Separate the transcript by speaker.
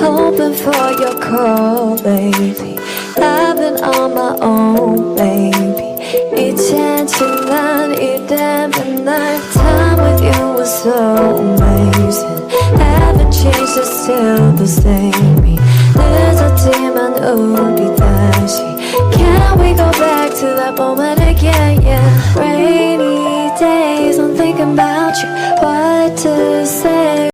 Speaker 1: Hoping for your call lately. I've been on my own, baby. 이젠지난 이때만 날 time with you was so amazing. Haven't changed, it's still the same. 늦었지만 우리 다시. Can we go back to that moment again? Yeah. Rainy days, I'm thinking about you. What to say?